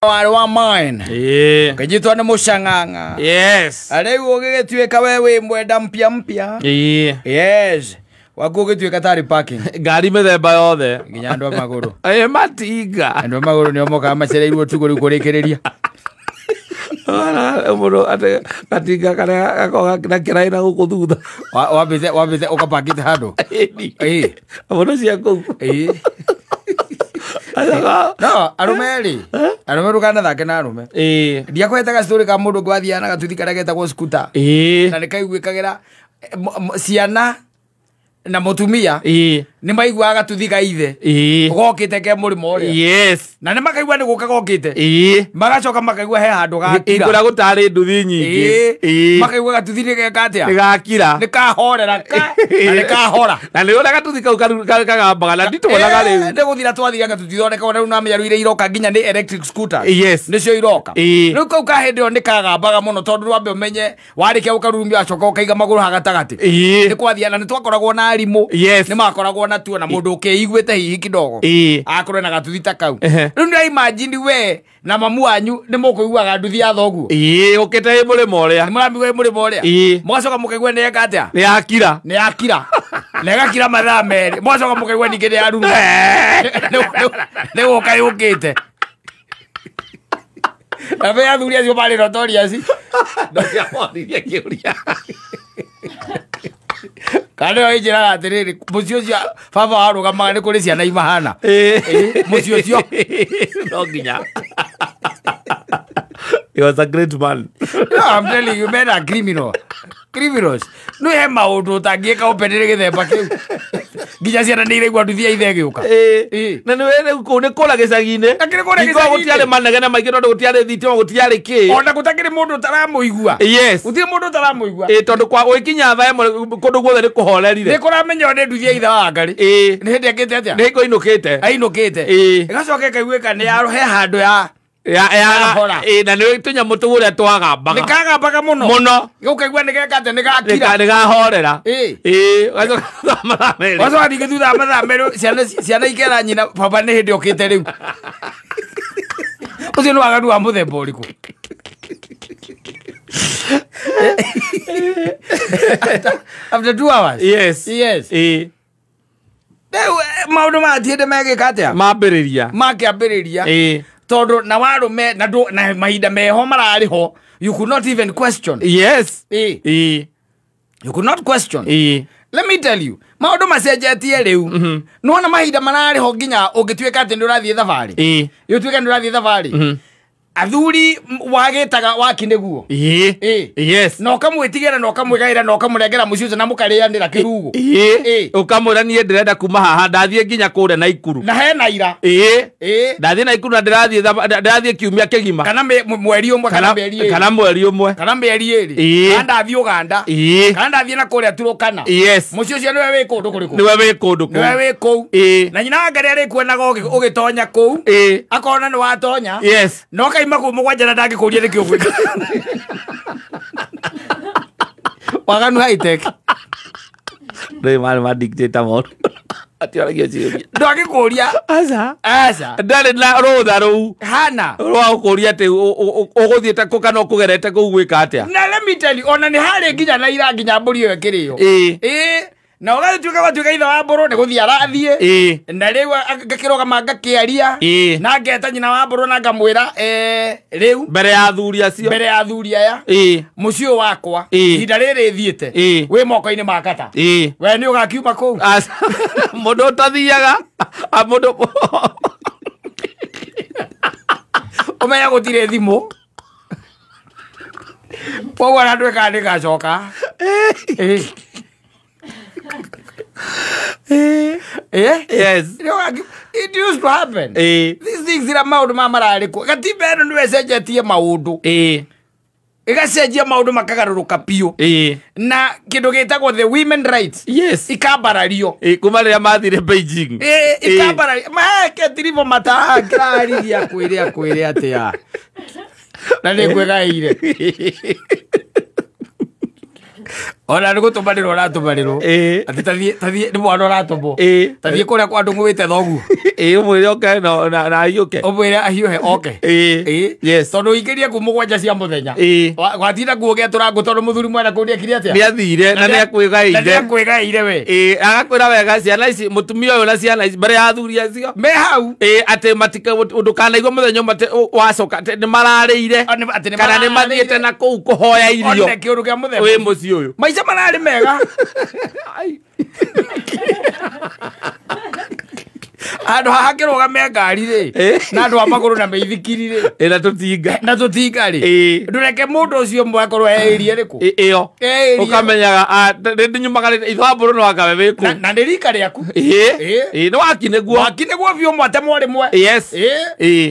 wale wa mine kajitwa na mushanganga Yes. Alego ugituika wewe mwenda mpya Yes. Wagugituika tari parking Ngari methemba yothe nginya andu maguru matinga andu maguru ni omoka macereirwo tugo rikurekereria Muro ate katinga kana na kirai na gukuthutha wabithe ukapakite handu Muro cia ku No, arumeri. Arumeru kana thake na arume. Ndia kwetaga story ka mundu gwathiana gatuthi karegeta go scooter. Na nikaiguikagira ciana na mutumia ni maiguaga tuthiga ithe gokite ke murimo uria Yes na ni makaigua ni guka gokite magacoka makaigua he handu gakira ingura gutari nduthi nyingi makaigua gatuthi ni gekatia ni gakira ni kahorera na ni kahora na ni ora gatuthi kau kagambaga na nditwonaga riu ndi guthira twathiga gatuthithoneka ona riu namenya ruire iroka nginya ni electric scooter Yes nicio iroka riu kau kahindi ni kagambaga muno tondu rwambe umenye warike ukarumia acoka ukaiga maguru hagatagati ni kwathiana ni twakoragwo na arimu Yes ni makoragwo na tuo na mundu ukeiguite hihi kidogo akorwe na gatuthi ta kau riu ni imagine we na mamu wanyu ni mukuiguaga nduthi ya thoguo ukite murimo uria ni muramigwa murimo uria mugacoka mukaigua ni ekatia ni akira na egakira mathaa meri mugacoka mukaigua ningi ni aruru ni gukayukite abe athuri acio mari notorious ndokia moririe kiuria Kale oijira atiriri mucio cia baba warugamaga ni kuri ciana imahana mucio cio no nginya He was a great man. No, I'm telling you, men are criminals. No he maundu tangieka upenere githemba kiu nginya ciana ni iregwa nduthia ithe giuka na ni were ku ni kora gicagi-ini gutiare manegene maingi tondu gutiare thitima gutiare ki ona gutakiri mundu taramuigua gutire mundu taramuigua tondu kwa uikinya tha imwe kundu guothe ni kuhorerire ni kuramenya ni nduthia ithe wa ngari ni hindi akite atia ni kuinukite igacoka ikaiguika ni he handu ya na ni tunyamu tuguria twagambaga ni kagambaga muno gukaigua ni gekate ni gakira ni gahorera wacoka ningi thutha mathaa meru ciana ikera nyina baba ni hindi okite riu ucio ni waganu wa muthemba uriku after 2 hours yes maundu matiende megika atia makiambiriria tondu na warume na mahinda meho marariho you could not even question you could not question let me tell you maundu macenjetie riu nuona mahinda marariho nginya ungituika ati ndurathie thabari yutuika ndurathie thabari athuri wagetaga wakiniguo no kamwitigira no kamwigaira no kamurengera muciuca na mukarianira kirugo ukamwira nie ndirenda kuma haha ndathie nginya kure na ikuru na he na ira ndathie na ikuru na ndirathie kiumia kigima kana mweri umwe kana mweri umwe kana mieri iri kana ndathie Uganda kana ndathie na kure Turukana muciuca niwe wi kundu kuriku niwe wi kundu na nyina ngari ari kuonaga ugitonya kuu akona ni watonya no maku mugwanja na ndagi kuria ni kiugwi waganu high tech ndoi ma dictator mode atioragio ciuria ndagi kuria aza ndari na rutha ruu hana rwa kuria ati uguthiete ku kana kugerete ku gwika atia na let me tell you ona ni hari nginya na ira nginya mburi yo kirio na watuika itha wa mburu ni guthia arathie na riu ngakirogama ngakiaria na ngeta nyina wa mburu na ngamwira riu mbere ya athuri acio aya mucio wakwa ihinda riri thiete wi moko-ini makata we ni ugakiuma kuu mundu utathiaga mundu umenya gutire thimu koguo na ndwika ni gacoka yes it used to happen these things ira maundu mamararikwo gatiba eno niwe cenjetie maundu igacenjia maundu makagaruruka piu na kindu gitagwo the women rights ikambarario kuma riria mathire Beijing ikambarario make tirivo mata kirariria kwire atia na ni kwegaire ona nä gå tå manä ro ratå manä ro atä tathiä nä mwana å ratå mbo tathiä kå rä a kwa ndå ngå wä te thoguo å mwä re oke na ahiå ke å mwä re ahiå oke tondå ingä rie ku må gwanja cia må thenya gwatinda kuo gä atå rangå tondå må thuri mwana kå nä akire atä nä athire na nä akwä gaire we agakwä ra wega ciana ici må tumia å yå na ciana ici mbere ya athuri acio me hau atä å ndå kanaigua må thenya wacoka nä mararä ire kana nä mathiä te na kå u kå hoya irio kä å rå kä a må themba wä må ciä å yå maica mararä mega andå haha kä rogame ngari rä na andå a magå rå na mä ithikiri rä na tå tinga rä ndå reke må ndå å cio mwe akorwo eärie rä kå ä yo å kamenyaga ndä nyumaga itho wa mbå rå no wakawe wä kå na nä rika rä aku nä wakinä guo biå mwatemwo rä mwe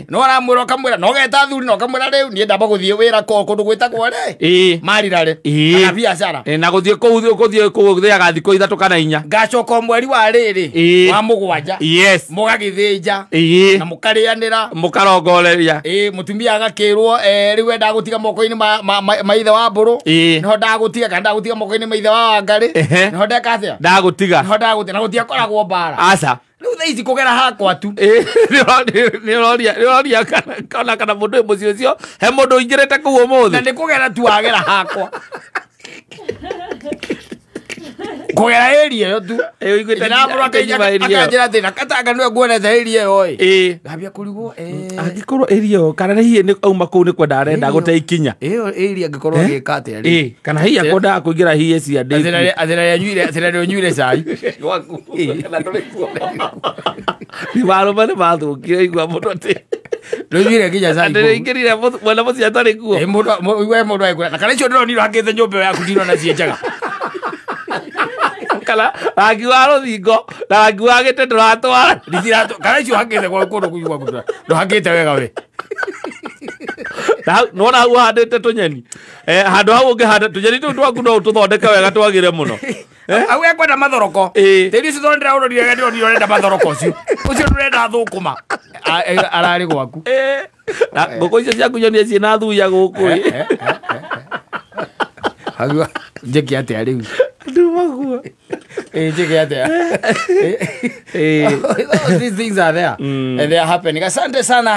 no aramwä ra å kamwä ra no geta thuri na å kamwä ra rä u niä ndamba gå thiä wä ra kå ndå gwä tagwo rä marira rä kana biacara na gå thiä kå thä aga thikå ithatå kana inya ngacoka mweri wa rä rä wa må gwanja må gagä thä nja na må karä anä ra må karongoreria må tumia agakä rwo rä u endaga gå tiga moko-inä maithe wa mbå rå nä ndagå tiga kana ndagå tiga moko-inä maithe wa wangarä nä ndeka atä a ndagå tiga na gå tiakoragwo mbara aca rä u tha ici kå gera hakwa tu nä roria kana må ndå må cio cio he må ndå ingä rä te kå u å må na thä nä kå gera tu agera hakwa kå gera ä yo tu akanjä ra thä na katanga nä we nguonete ä ria ä yo gambia kå rigwo angä korwo ä ria kana hihi auma kå u nä kwenda arenda gå te ikinya ä yo ä ria angä korwo gä ka atä a kana hihi akwendaga kå ingä ra hihi cia athä rä å nyuire cai ibarå nä mathå kire igua må ndå atä rä nyuire nginya cai ndä ingä rire mwana må cia atarä kuo må ndå agä na kana icio ndä ronirwo hakä te nyå mbe yaku ndino na ciä njega kana rangi wa rå thingo na rangi wa gä te ndå ratwara kana icio hakä te kå ndå kuigua ndå hakä te wega we nona hau handä te tå nyeni handå hau å ngä handa tå nyeni tå twaku no tå thondeke wega twagä re må no au ekwenda mathoroko tä ri å cio tondå ndä raå rorire ndä ronire renda mathoroko å cio ndå renda thå kå ma ararä gwaku ngå kå icio ciaku nyonie ciĩna thuya gå kå njäke atä a rä u ndumaguo njäke atä a these things are there and they are happening. Asante sana.